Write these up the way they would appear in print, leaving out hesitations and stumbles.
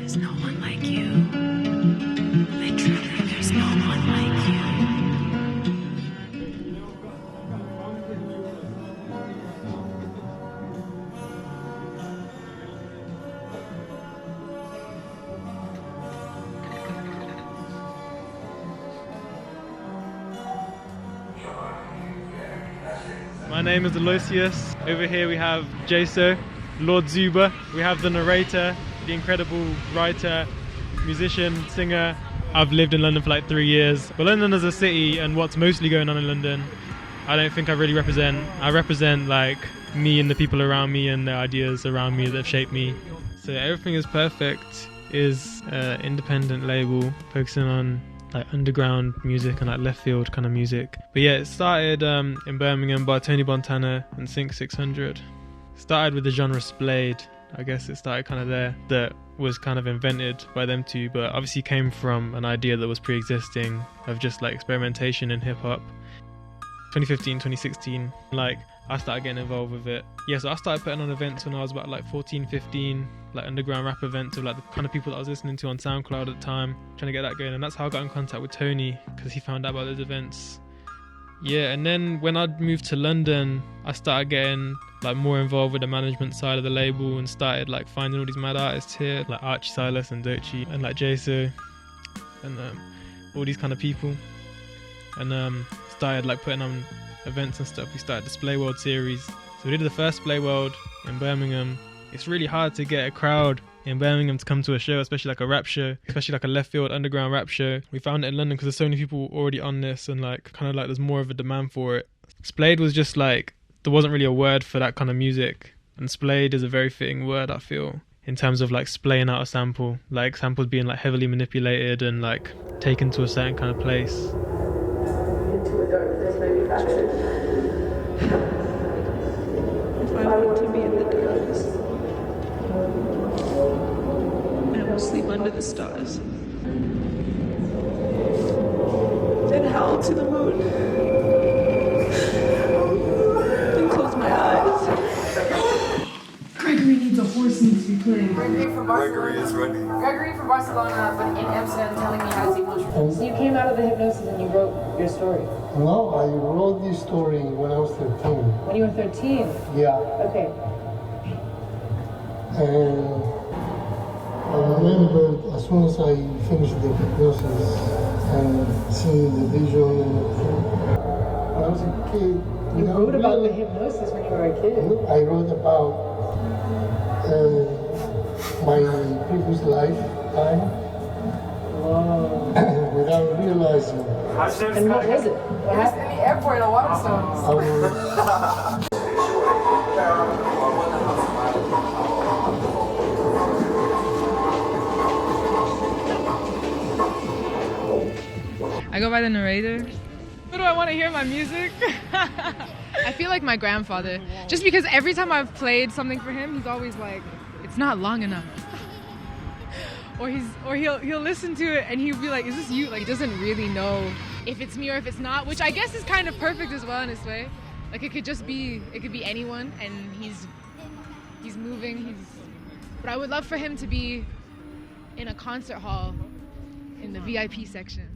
There's no one like you. Literally, there's no one like you. My name is Aloysius. Over here we have Jaso, Lord Zuba. We have the narrator, the incredible writer, musician, singer. I've lived in London for like 3 years. But London as a city and what's mostly going on in London, I don't think I really represent. I represent like me and the people around me and the ideas around me that have shaped me. So Everything Is Perfect is an independent label focusing on like underground music and like left field kind of music. But yeah, it started in Birmingham by Tony Montana and Sync 600. Started with the genre Splayed. I guess it started kind of there. That was kind of invented by them two, but obviously came from an idea that was pre-existing of just like experimentation in hip hop. 2015, 2016, like I started getting involved with it. Yeah, so I started putting on events when I was about like 14, 15, like underground rap events with like the kind of people that I was listening to on SoundCloud at the time, trying to get that going. And that's how I got in contact with Tony, because he found out about those events. Yeah, and then when I moved to London, I started getting like more involved with the management side of the label and started like finding all these mad artists here, like Archie Silas and Doechii and like Jaso and all these kind of people. And started like putting on events and stuff. We started the Splay World series. So we did the first Splay World in Birmingham. It's really hard to get a crowd in Birmingham to come to a show, especially like a rap show, especially like a left field underground rap show. We found it in London because there's so many people already on this and like kind of like there's more of a demand for it. Splayed was just like, there wasn't really a word for that kind of music. And splayed is a very fitting word, I feel, in terms of like splaying out a sample, like samples being like heavily manipulated and like taken to a certain kind of place. Into a darkness manufactured. If I want to be in the darkness, I will sleep under the stars. Then howl to the moon. Then close my eyes. Gregory needs a horse needs to be played. Gregory from Barcelona. Gregory is ready. Gregory from Barcelona, but in Amsterdam, telling me how to take mushrooms. So you came out of the hypnosis and you wrote your story. No, I wrote this story when I was 13. When you were 13? Yeah. Okay. And I remember as soon as I finished the hypnosis and seeing the vision and everything, when I was a kid. You wrote about the hypnosis when you were a kid? I wrote about my previous lifetime. Whoa. Without realizing. And what was it? What In happened? the airport at Waterstones. I was I go by the narrator. Who do I want to hear my music? I feel like my grandfather. Just because every time I've played something for him, he's always like, it's not long enough. or he'll listen to it and he'll be like, is this you? Like, he doesn't really know if it's me or if it's not, which I guess is kind of perfect as well in its way. Like, it could be anyone, and he's moving, but I would love for him to be in a concert hall in the VIP section.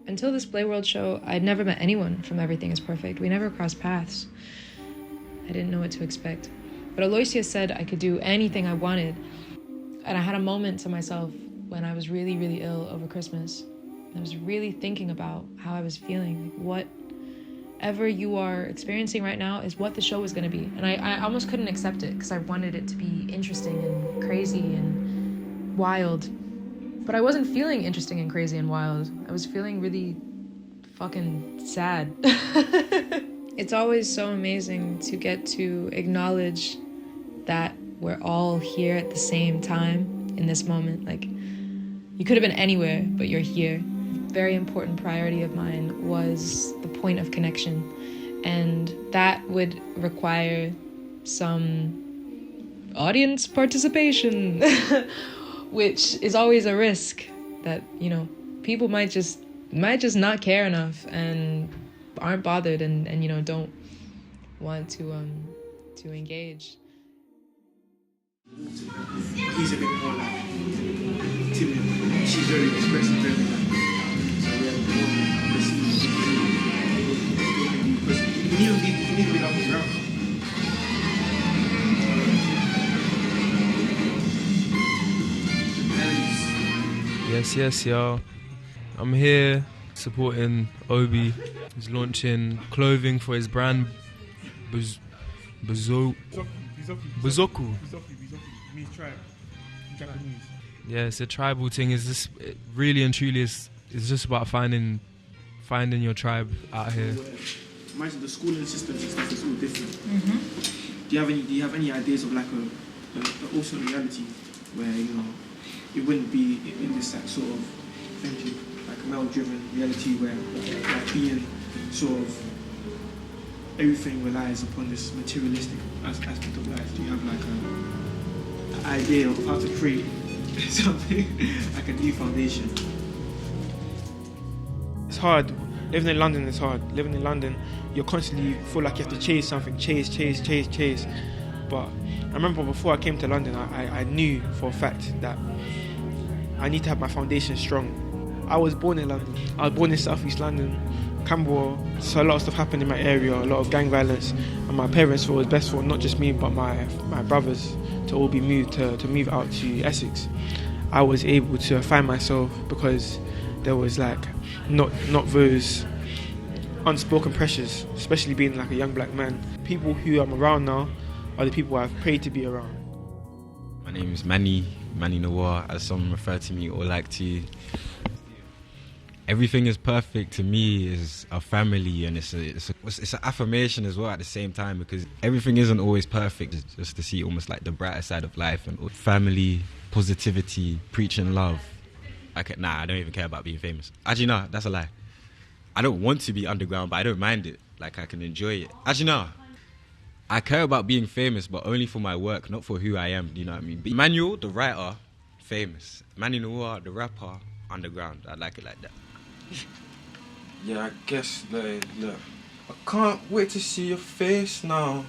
Until this Splay World show, I'd never met anyone from Everything Is Perfect. We never crossed paths. I didn't know what to expect. But Aloysius said I could do anything I wanted. And I had a moment to myself when I was really, really ill over Christmas. I was really thinking about how I was feeling. Whatever you are experiencing right now is what the show was going to be. And I almost couldn't accept it because I wanted it to be interesting and crazy and wild. But I wasn't feeling interesting and crazy and wild. I was feeling really fucking sad. It's always so amazing to get to acknowledge that we're all here at the same time in this moment. Like, you could have been anywhere, but you're here. Very important priority of mine was the point of connection. And that would require some audience participation. Which is always a risk that, you know, people might just not care enough and aren't bothered and you know, don't want to engage. He's a bit more like timid. She's very expressive, very like. So yeah, because you need to be up his round. Yes, y'all. I'm here supporting Obi. He's launching clothing for his brand, Buzoku. Means tribe, Japanese. Yeah, it's a tribal thing. It's just really and truly it's just about finding your tribe out here. Imagine the schooling systems and stuff is all different. Mm-hmm. Do you have any ideas of like a also reality where it wouldn't be in this like sort of like male-driven reality where like being sort of everything relies upon this materialistic aspect of life? Do you have like an idea of how to create something like a new foundation? It's hard. Living in London is hard. Living in London, you constantly feel like you have to chase something, chase. But I remember before I came to London, I knew for a fact that I need to have my foundation strong. I was born in London. I was born in South East London, Camberwell. So a lot of stuff happened in my area, a lot of gang violence. And my parents thought it was best for not just me, but my brothers to all be moved to move out to Essex. I was able to find myself because there was like not those unspoken pressures, especially being like a young black man. People who I'm around now are the people I've prayed to be around. My name is Manny Noir, as some refer to me or like to. Everything is perfect to me is a family, and it's an affirmation as well at the same time, because everything isn't always perfect. It's just to see almost like the brighter side of life and family, positivity, preaching love. I don't even care about being famous. Actually, no, that's a lie. I don't want to be underground, but I don't mind it. Like, I can enjoy it. Actually, no. I care about being famous, but only for my work, not for who I am. Do you know what I mean? Emmanuel, the writer, famous. Manny Noir, the rapper, underground. I like it like that. Yeah, I guess, look, I can't wait to see your face now.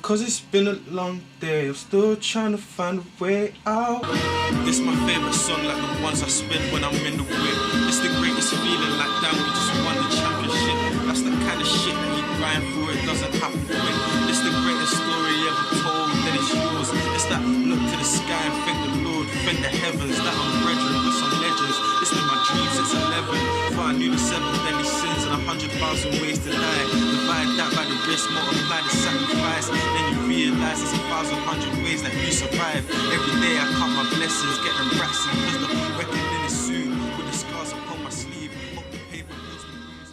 Cause it's been a long day, I'm still trying to find a way out. This my favourite song, like the ones I spin when I'm in the whip. It's the greatest feeling, like damn, we just won the championship. That's the kind of shit that you grind for, it doesn't happen quick. It's the greatest story ever told, that it's yours. It's that look to the sky and thank the Lord, thank the heavens, that I'm brethren with some legends. It's been my dream since 11, before I knew the 7 deadly sins and 100,000 ways to die. Divide that by the risk, multiply the sacrifice. Then you realise there's 1,100 ways that you survive. Every day I count my blessings, getting brassy, cause the reckoning is soon. With the scars upon my sleeve, hope the paper feels the bruise.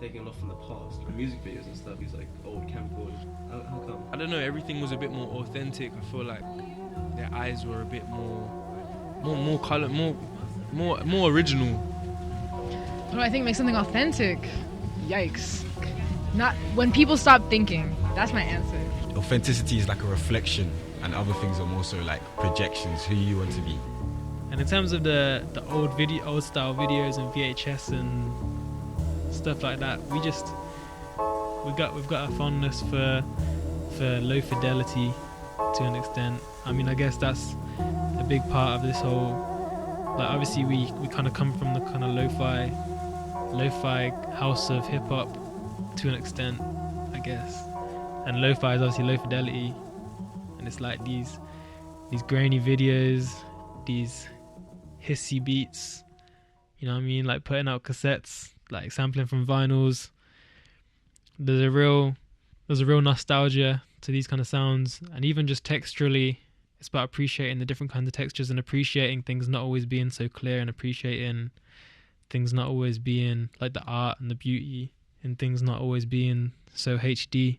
Taking off from the past, the music videos and stuff, he's like old camcorder. How come? I don't know, everything was a bit more authentic. I feel like their eyes were a bit more colour, more original. What do I think makes something authentic? Yikes. Not when people stop thinking. That's my answer. Authenticity is like a reflection, and other things are more so like projections, who you want to be. And in terms of the old style videos and VHS and stuff like that, we've got a fondness for low fidelity to an extent. I mean, I guess that's a big part of this whole, like, obviously we kind of come from the kind of lo-fi house of hip hop to an extent, I guess. And lo-fi is obviously low fidelity, and it's like these grainy videos, these hissy beats, you know what I mean, like putting out cassettes, like sampling from vinyls. There's a real nostalgia to these kind of sounds, and even just texturally, it's about appreciating the different kinds of textures and appreciating things not always being so clear, and appreciating things not always being like the art and the beauty, and things not always being so HD.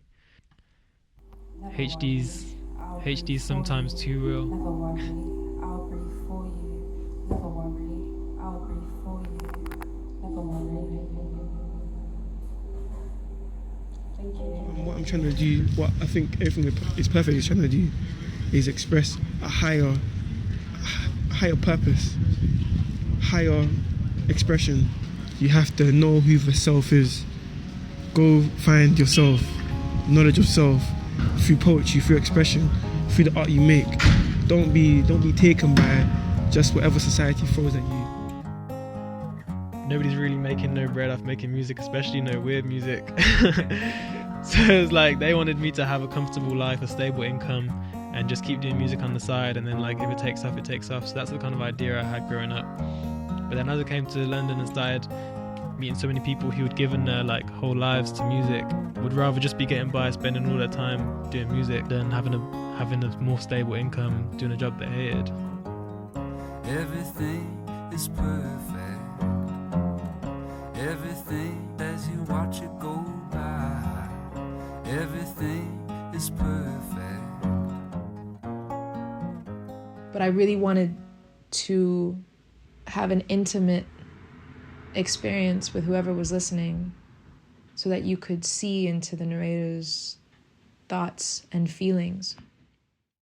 HD's sometimes too real. Never worry, I'll breathe for you. Never worry, I'll breathe for you. Never worry. Thank you. What I'm trying to do, what I think everything is perfect is trying to do, is express a higher purpose, higher expression. You have to know who the self is. Go find yourself, knowledge of self. through poetry, through expression, through the art you make. Don't be taken by just whatever society throws at you. Nobody's really making no bread off making music, especially no weird music. So it's like they wanted me to have a comfortable life, a stable income, and just keep doing music on the side, and then like if it takes off, it takes off. So that's the kind of idea I had growing up. But then as I came to London and started meeting so many people who had given their like whole lives to music, would rather just be getting by, spending all their time doing music than having a more stable income, doing a job they hated. Everything is perfect. Everything as you watch it go by. Everything is perfect. But I really wanted to have an intimate experience with whoever was listening so that you could see into the narrator's thoughts and feelings.